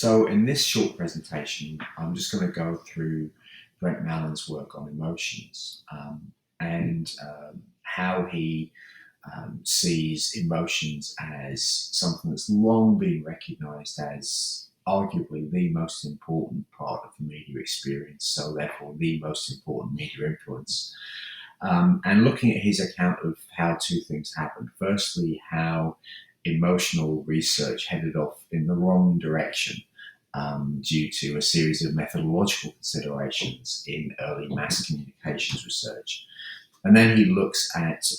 So in this short presentation, I'm just going to go through Brenton Malin's work on emotions and how he sees emotions as something that's long been recognised as arguably the most important part of the media experience, so therefore the most important media influence. And looking at his account of how two things happened. Firstly, how emotional research headed off in the wrong direction due to a series of methodological considerations in early mass communications research. And then he looks at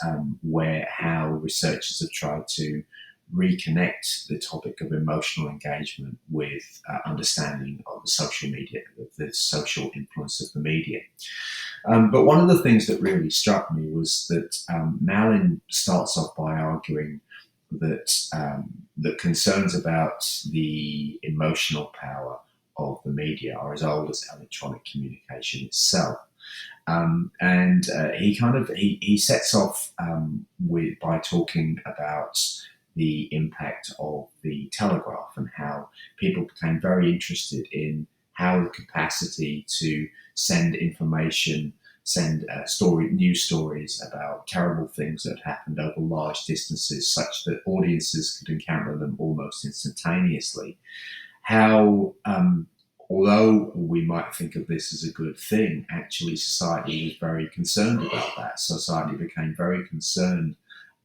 how researchers have tried to reconnect the topic of emotional engagement with understanding of the social media, the social influence of the media. But one of the things that really struck me was that Malin starts off by arguing that concerns about the emotional power of the media are as old as electronic communication itself. He sets off by talking about the impact of the telegraph and how people became very interested in how the capacity to send information, send news stories about terrible things that happened over large distances, such that audiences could encounter them almost instantaneously. How although we might think of this as a good thing, actually society was very concerned about that. Society became very concerned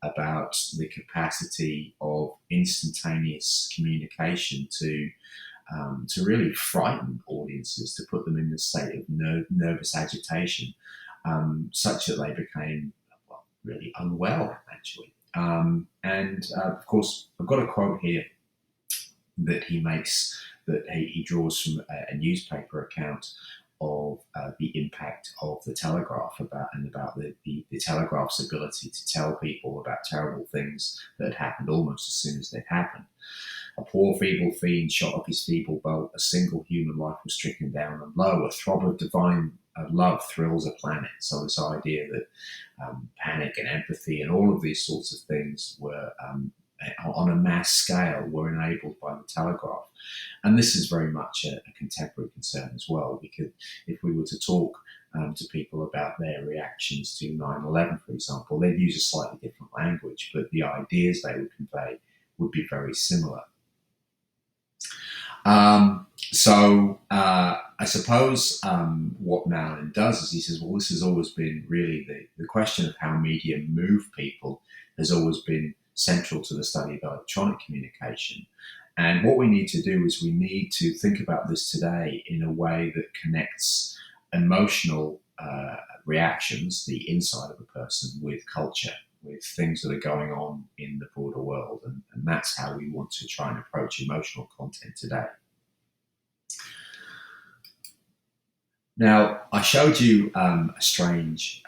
about the capacity of instantaneous communication to really frighten audiences, to put them in a state of nervous agitation, such that they became really unwell, actually. Of course, I've got a quote here that he makes, that he draws from a newspaper account of the impact of the telegraph about the telegraph's ability to tell people about terrible things that had happened almost as soon as they'd happened. A poor feeble fiend shot up his feeble bolt, a single human life was stricken down, and lo, a throb of divine love thrills a planet. So this idea that panic and empathy and all of these sorts of things were on a mass scale were enabled by the telegraph. And this is very much a contemporary concern as well, because if we were to talk to people about their reactions to 9/11, for example, they'd use a slightly different language, but the ideas they would convey would be very similar. I suppose what Malin does is he says, well, this has always been really the question of how media move people has always been central to the study of electronic communication. And what we need to do is we need to think about this today in a way that connects emotional reactions, the inside of a person, with culture, with things that are going on in the broader world. And that's how we want to try and approach emotional content today. Now, I showed you a strange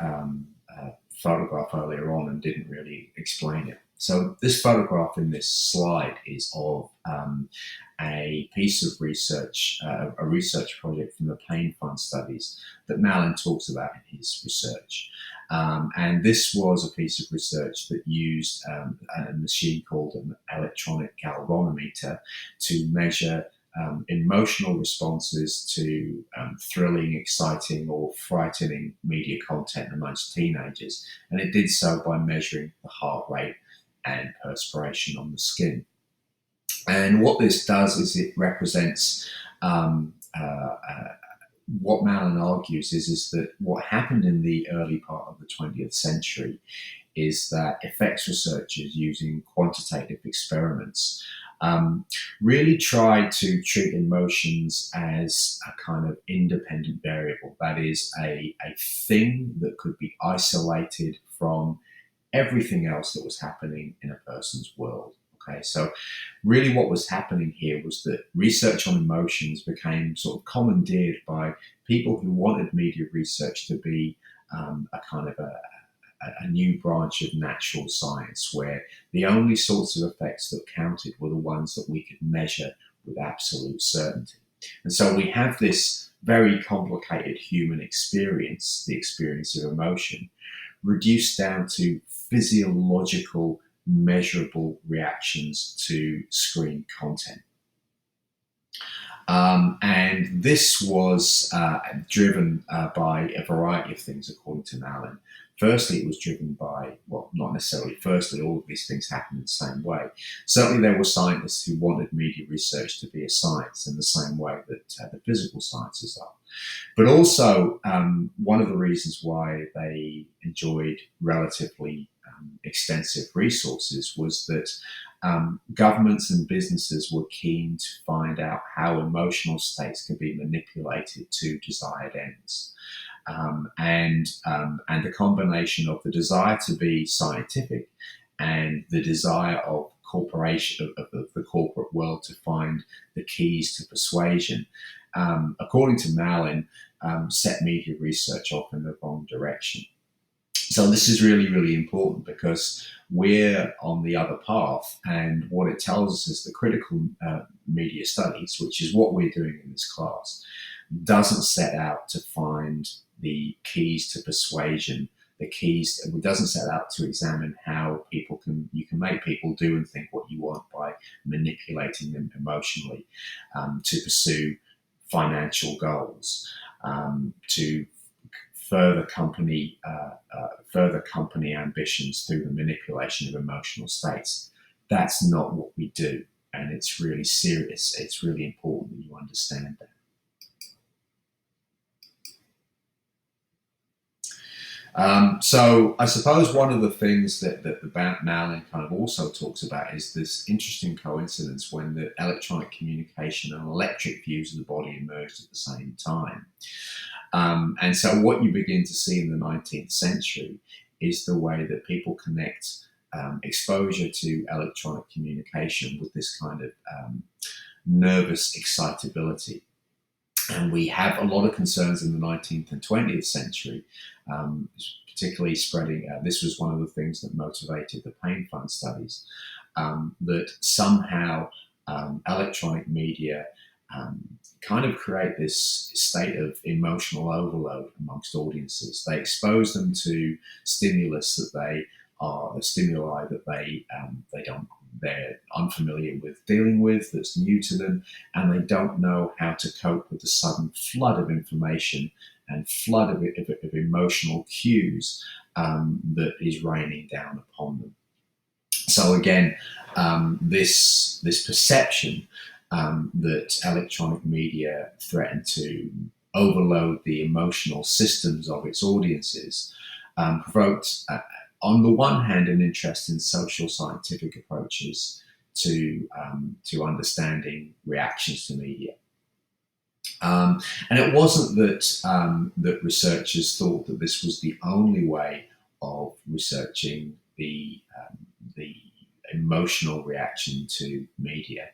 photograph earlier on and didn't really explain it. So this photograph in this slide is of a piece of research, a research project from the Pain Fund studies that Malin talks about in his research. And this was a piece of research that used a machine called an electronic galvanometer to measure emotional responses to thrilling, exciting, or frightening media content amongst teenagers. And it did so by measuring the heart rate and perspiration on the skin. And what this does is it represents what Malin argues is that what happened in the early part of the 20th century is that effects researchers using quantitative experiments really tried to treat emotions as a kind of independent variable. That is a thing that could be isolated from everything else that was happening in a person's world. Okay, so really what was happening here was that research on emotions became sort of commandeered by people who wanted media research to be a kind of a new branch of natural science, where the only sorts of effects that counted were the ones that we could measure with absolute certainty. And so we have this very complicated human experience, the experience of emotion, reduced down to physiological, measurable reactions to screen content. And this was driven by a variety of things, according to Malin. Firstly, it was driven by, well, not necessarily firstly, all of these things happen in the same way. Certainly, there were scientists who wanted media research to be a science in the same way that the physical sciences are. But also, one of the reasons why they enjoyed relatively extensive resources was that governments and businesses were keen to find out how emotional states can be manipulated to desired ends. And the combination of the desire to be scientific and the desire of corporation of the corporate world to find the keys to persuasion, according to Malin, set media research off in the wrong direction. So this is really, really important because we're on the other path, and what it tells us is the critical media studies, which is what we're doing in this class, doesn't set out to find the keys to persuasion. It doesn't set out to examine how you can make people do and think what you want by manipulating them emotionally to pursue financial goals, to further company ambitions through the manipulation of emotional states. That's not what we do, and it's really serious. It's really important that you understand that. So I suppose one of the things that Malin kind of also talks about is this interesting coincidence when the electronic communication and electric views of the body emerged at the same time. And so what you begin to see in the 19th century is the way that people connect exposure to electronic communication with this kind of nervous excitability. And we have a lot of concerns in the 19th and 20th century, particularly spreading. This was one of the things that motivated the pain fund studies, that somehow electronic media kind of create this state of emotional overload amongst audiences. They expose them to stimuli that they're unfamiliar with dealing with, that's new to them, and they don't know how to cope with the sudden flood of information and flood of emotional cues that is raining down upon them. So again, this perception that electronic media threaten to overload the emotional systems of its audiences provoked, on the one hand, an interest in social scientific approaches to understanding reactions to media. And it wasn't that researchers thought that this was the only way of researching the emotional reaction to media,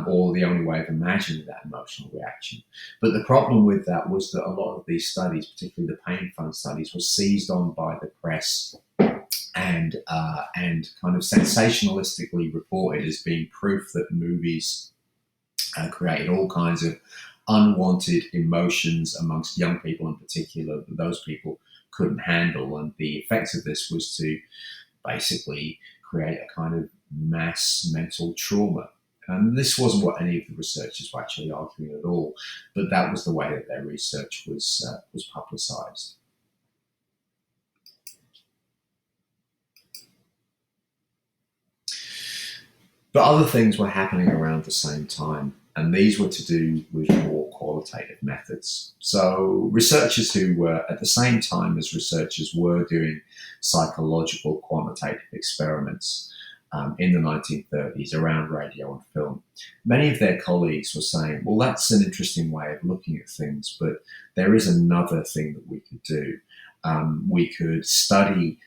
or the only way of imagining that emotional reaction. But the problem with that was that a lot of these studies, particularly the pain fund studies, were seized on by the press and kind of sensationalistically reported as being proof that movies created all kinds of unwanted emotions amongst young people in particular that those people couldn't handle. And the effect of this was to basically create a kind of mass mental trauma. And this wasn't what any of the researchers were actually arguing at all, but that was the way that their research was publicised. But other things were happening around the same time, and these were to do with more qualitative methods. So researchers who were, at the same time as researchers were doing psychological quantitative experiments in the 1930s around radio and film, many of their colleagues were saying, well, that's an interesting way of looking at things, but there is another thing that we could do. We could study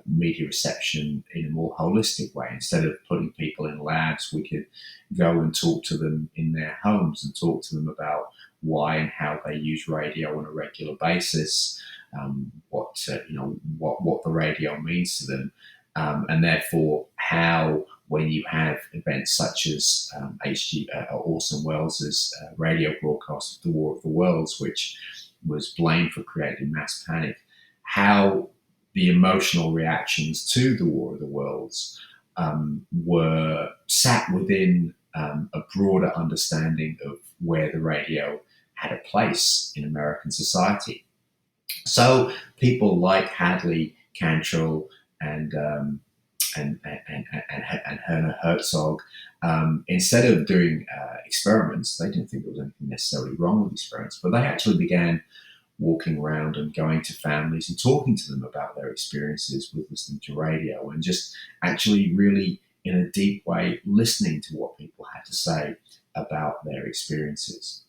media reception in a more holistic way. Instead of putting people in labs, we could go and talk to them in their homes and talk to them about why and how they use radio on a regular basis, what the radio means to them, and therefore how, when you have events such as Orson Welles' radio broadcast of the War of the Worlds, which was blamed for creating mass panic, how the emotional reactions to the War of the Worlds were sat within a broader understanding of where the radio had a place in American society. So people like Hadley, Cantrell, and and Werner Herzog, instead of doing experiments, they didn't think there was anything necessarily wrong with experiments, but they actually began walking around and going to families and talking to them about their experiences with listening to radio, and just actually really in a deep way listening to what people had to say about their experiences.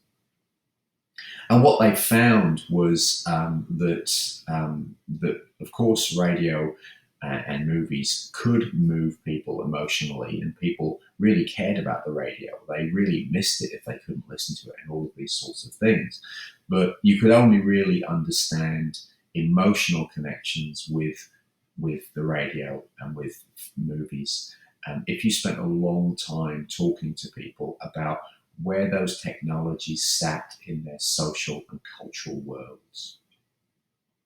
And what they found was that of course radio and movies could move people emotionally, and people really cared about the radio. They really missed it if they couldn't listen to it, and all of these sorts of things. But you could only really understand emotional connections with the radio and with movies if you spent a long time talking to people about where those technologies sat in their social and cultural worlds.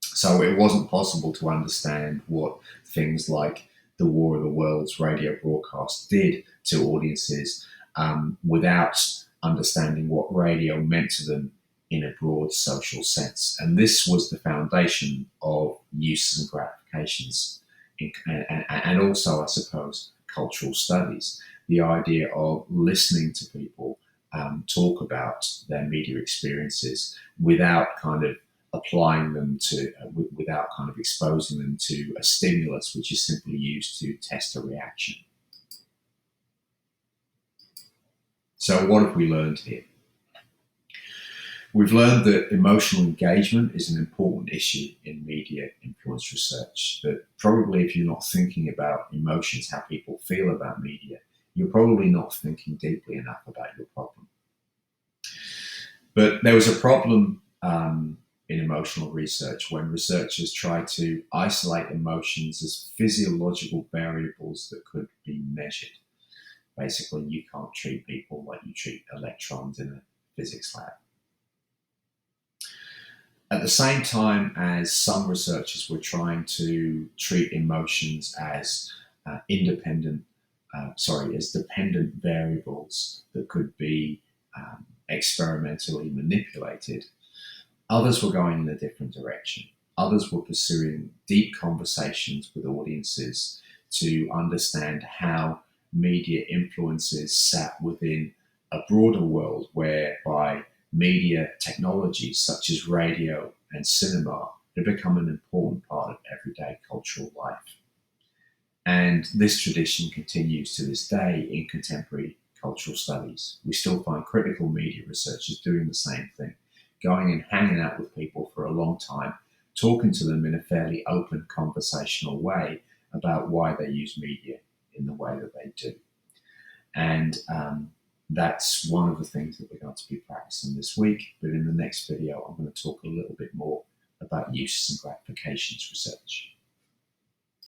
So it wasn't possible to understand what things like the War of the Worlds radio broadcast did to audiences without understanding what radio meant to them in a broad social sense. And this was the foundation of uses and gratifications, and also, I suppose, cultural studies. The idea of listening to people talk about their media experiences without kind of applying them to, without kind of exposing them to a stimulus which is simply used to test a reaction. So what have we learned here? We've learned that emotional engagement is an important issue in media influence research, that probably if you're not thinking about emotions, how people feel about media, you're probably not thinking deeply enough about your problem. But there was a problem in emotional research when researchers tried to isolate emotions as physiological variables that could be measured. Basically, you can't treat people like you treat electrons in a physics lab. At the same time as some researchers were trying to treat emotions as as dependent variables that could be experimentally manipulated, others were going in a different direction. Others were pursuing deep conversations with audiences to understand how media influences sat within a broader world whereby media technologies such as radio and cinema had become an important part of everyday cultural life. And this tradition continues to this day in contemporary cultural studies. We still find critical media researchers doing the same thing, going and hanging out with people for a long time, talking to them in a fairly open conversational way about why they use media in the way that they do. And that's one of the things that we're going to be practicing this week. But in the next video, I'm going to talk a little bit more about uses and gratifications research.